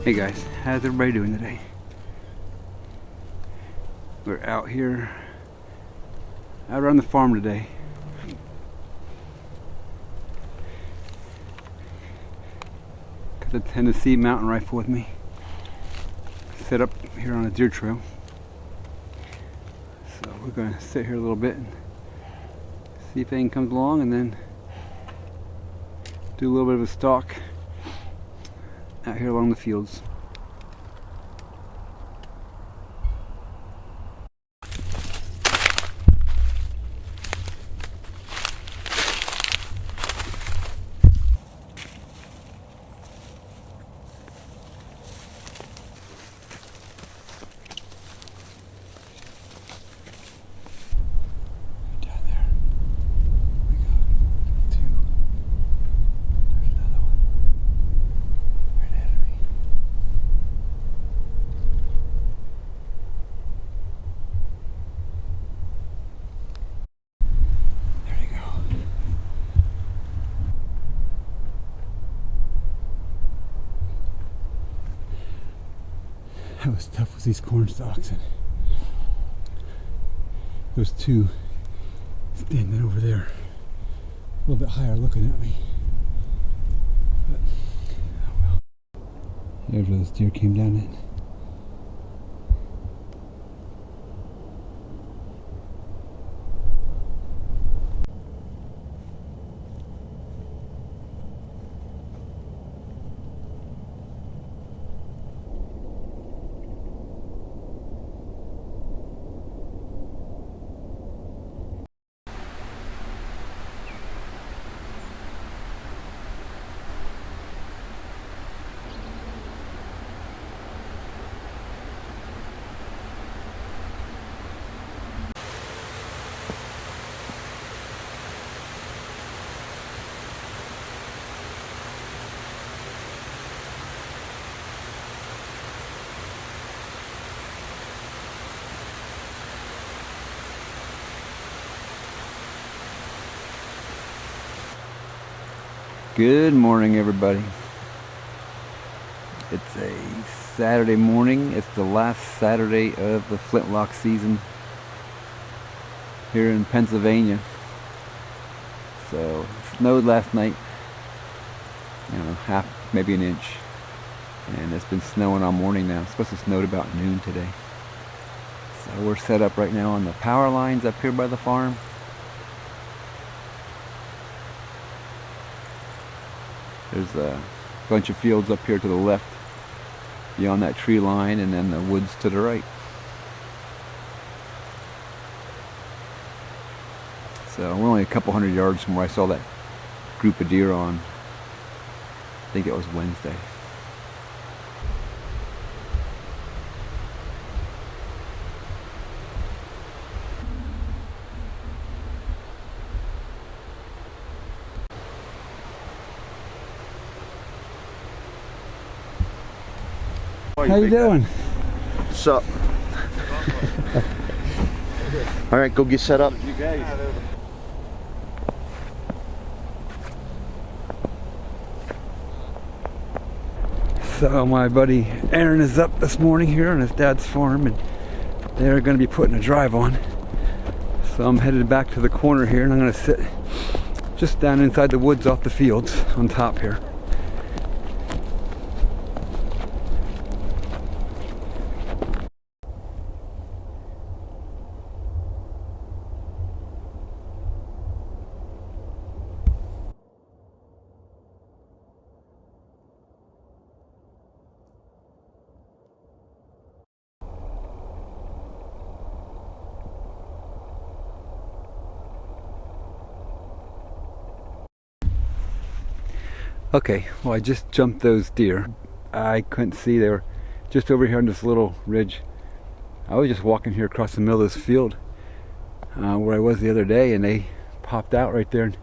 Hey guys, how's everybody doing today? We're out here, out on the farm today. Got the Tennessee mountain rifle with me, set up here on a deer trail. So we're gonna sit here a little bit and see if anything comes along, and then do a little bit of a stalk out here along the fields. That was tough with these corn stalks, and those two standing over there a little bit higher looking at me. But, oh well. There's where this deer came down in. Good morning, everybody. It's a Saturday morning. It's the last Saturday of the Flintlock season here in Pennsylvania. So, it snowed last night. Half, maybe an inch. And it's been snowing all morning now. It's supposed to snow at about noon today. So we're set up right now on the power lines up here by the farm. There's a bunch of fields up here to the left beyond that tree line, and then the woods to the right. So we're only a couple hundred yards from where I saw that group of deer on, I think it was Wednesday. How you doing? What's up? All right, go get set up. So my buddy Aaron is up this morning here on his dad's farm, and they're going to be putting a drive on. So I'm headed back to the corner here, and I'm going to sit just down inside the woods off the fields on top here. Okay, well I just jumped those deer. I couldn't see, they were just over here on this little ridge. I was just walking here across the middle of this field where I was the other day, and they popped out right there and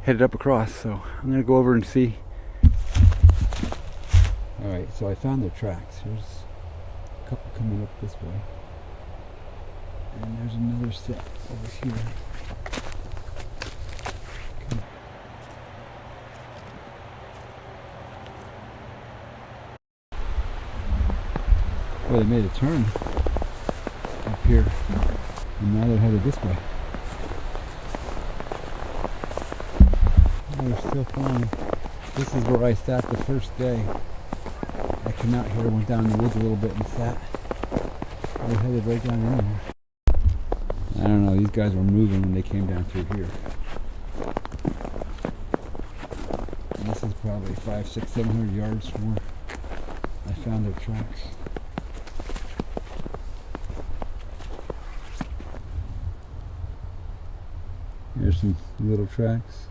headed up across. So I'm gonna go over and see. Alright, so I found their tracks. There's a couple coming up this way. And there's another set over here. Well, they made a turn up here, and now they're headed this way. Oh, they're still flying. This is where I sat the first day. I came out here, went down in the woods a little bit and sat. They're headed right down in here. I don't know, these guys were moving when they came down through here. And this is probably 500, 600, 700 yards from where I found their tracks. Here's some little tracks.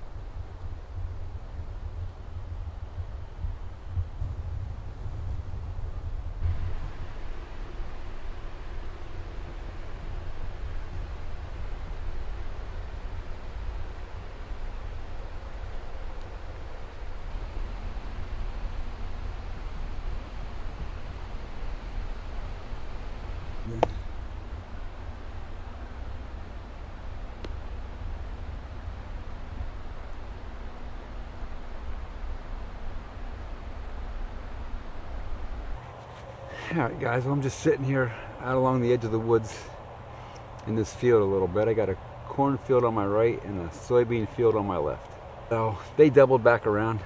Alright guys, well, I'm just sitting here out along the edge of the woods in this field a little bit. I got a cornfield on my right and a soybean field on my left. So they doubled back around,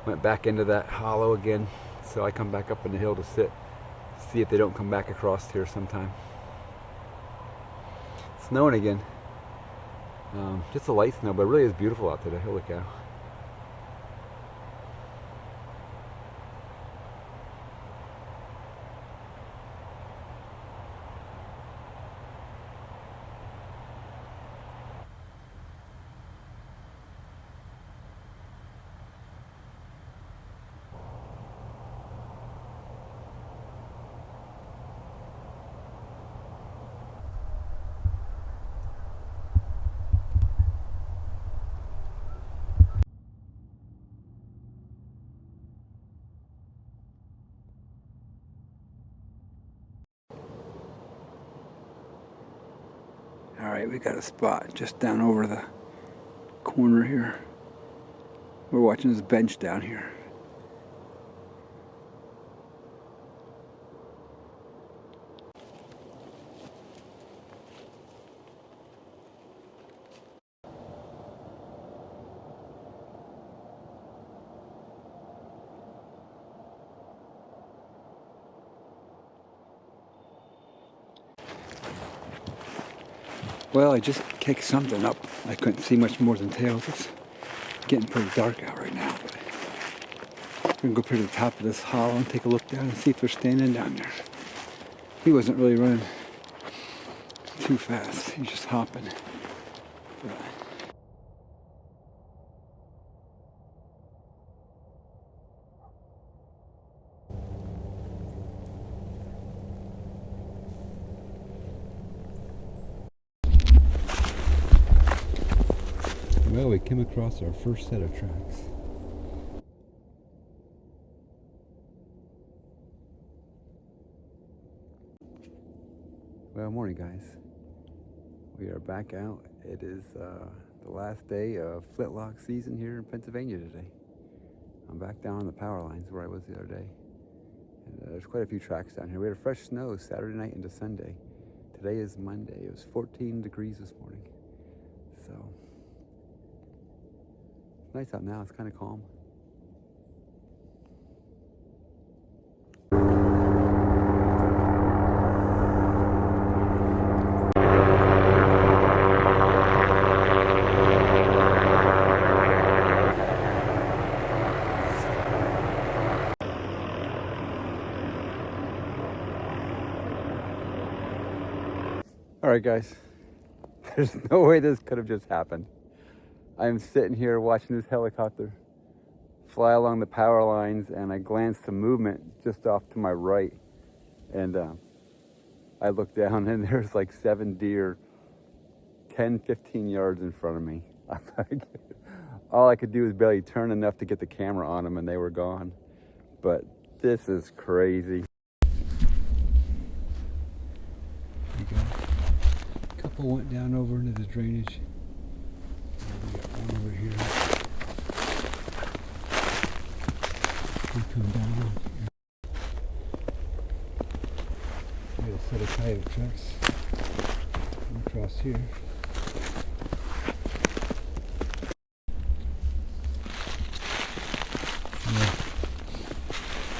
went back into that hollow again. So I come back up in the hill to sit, see if they don't come back across here sometime. It's snowing again. Just a light snow, but it really is beautiful out today. Holy cow. Alright, we got a spot just down over the corner here. We're watching this bench down here. Well, I just kicked something up. I couldn't see much more than tails. It's getting pretty dark out right now. But I'm gonna go up here to the top of this hollow and take a look down and see if they're standing down there. He wasn't really running too fast. He's just hopping. But well, we came across our first set of tracks. Well, morning guys. We are back out. It is the last day of Flintlock season here in Pennsylvania today. I'm back down on the power lines where I was the other day. And there's quite a few tracks down here. We had a fresh snow Saturday night into Sunday. Today is Monday. It was 14 degrees this morning. So it's nice out now. It's kind of calm. All right, guys. There's no way this could have just happened. I'm sitting here watching this helicopter fly along the power lines, and I glanced to movement just off to my right, and I looked down, and there's like 7 deer 10, 15 yards in front of me. All I could do was barely turn enough to get the camera on them, and they were gone. But this is crazy. Couple went down over into the drainage. We got one over here. We come down here. private tracks across here.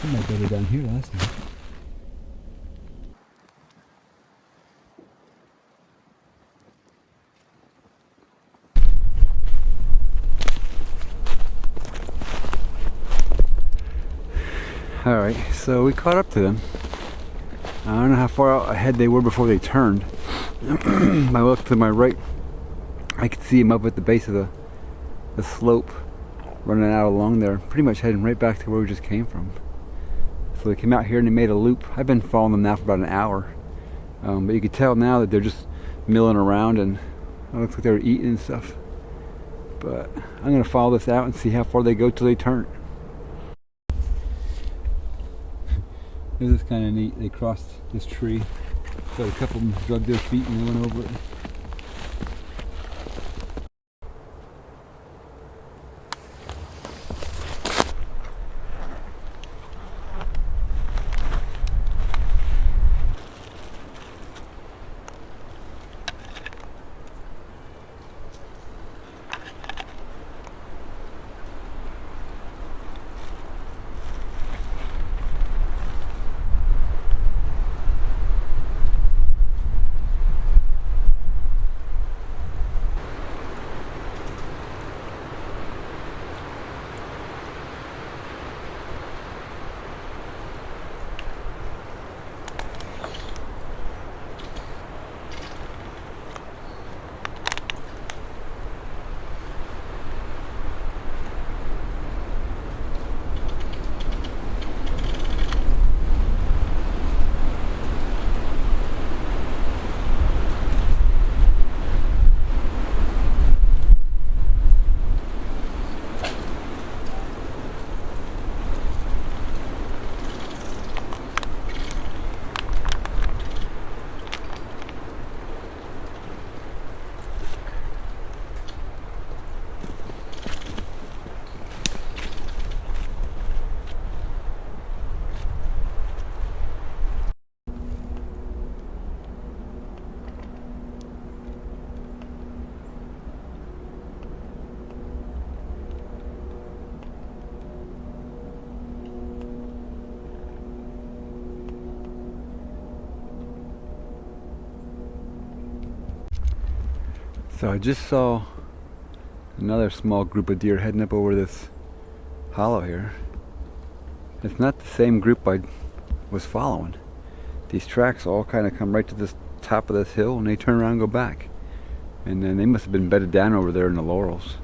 I might better down here last night. Alright, so we caught up to them. I don't know how far out ahead they were before they turned. I looked to my right, I could see them up at the base of the slope, running out along there, pretty much heading right back to where we just came from. So they came out here and they made a loop. I've been following them now for about an hour. But you could tell now that they're just milling around, and it looks like they were eating and stuff. But I'm going to follow this out and see how far they go till they turn. This is kind of neat. They crossed this tree, so a couple of them drug their feet and they went over it. So I just saw another small group of deer heading up over this hollow here. It's not the same group I was following. These tracks all kind of come right to this top of this hill and they turn around and go back. And then they must have been bedded down over there in the laurels.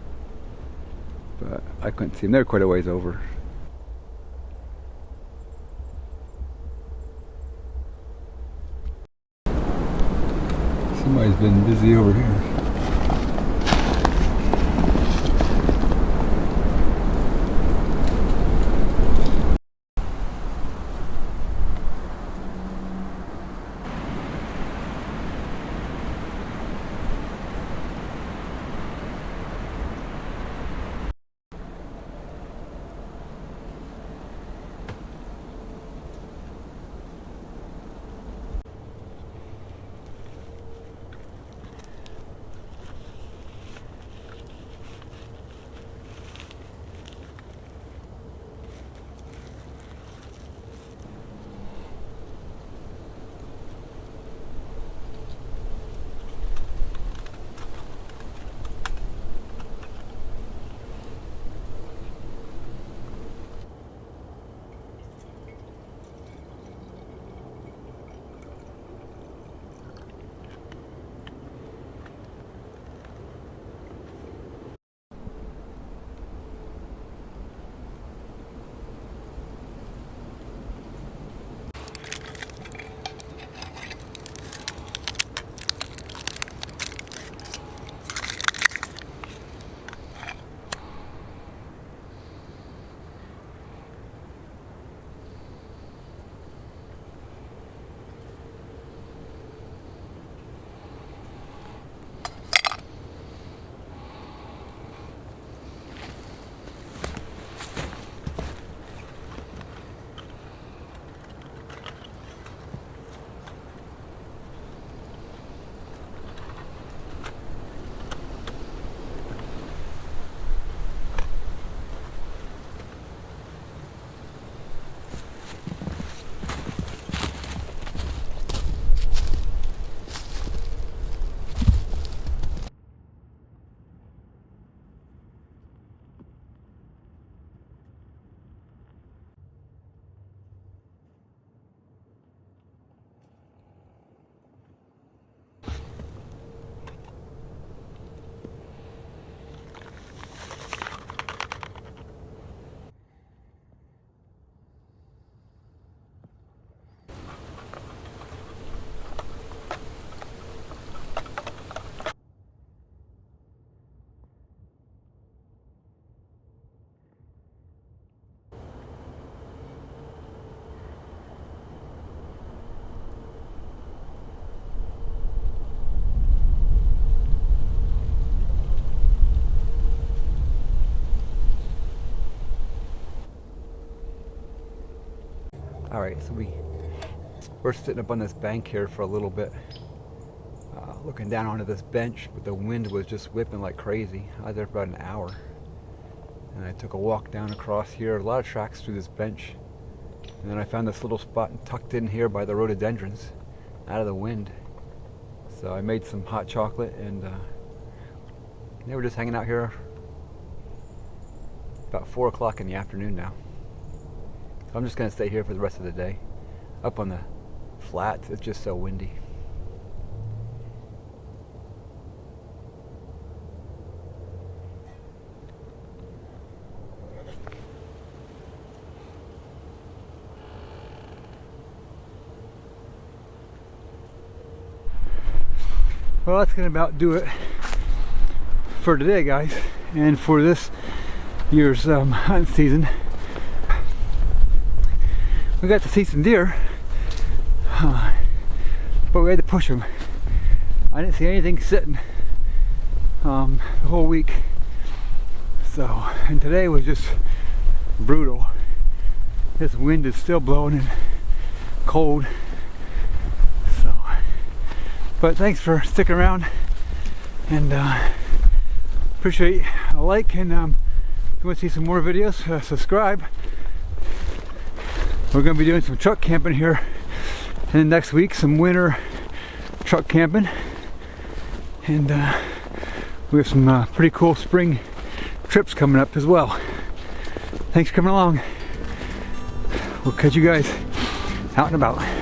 But I couldn't see them. They're quite a ways over. Somebody's been busy over here. Alright, so we're sitting up on this bank here for a little bit, looking down onto this bench, but the wind was just whipping like crazy. I was there for about an hour, and I took a walk down across here, a lot of tracks through this bench, and then I found this little spot tucked in here by the rhododendrons, out of the wind. So I made some hot chocolate, and they were just hanging out here. About 4 o'clock in the afternoon now. So I'm just going to stay here for the rest of the day. Up on the flats, it's just so windy. Well, that's going to about do it for today, guys, and for this year's hunting season. We got to see some deer, but we had to push them. I didn't see anything sitting the whole week. So, and today was just brutal. This wind is still blowing and cold. So, but thanks for sticking around, and appreciate a like, and if you want to see some more videos, subscribe. We're going to be doing some truck camping here in the next week, some winter truck camping, and we have some pretty cool spring trips coming up as well. Thanks for coming along. We'll catch you guys out and about.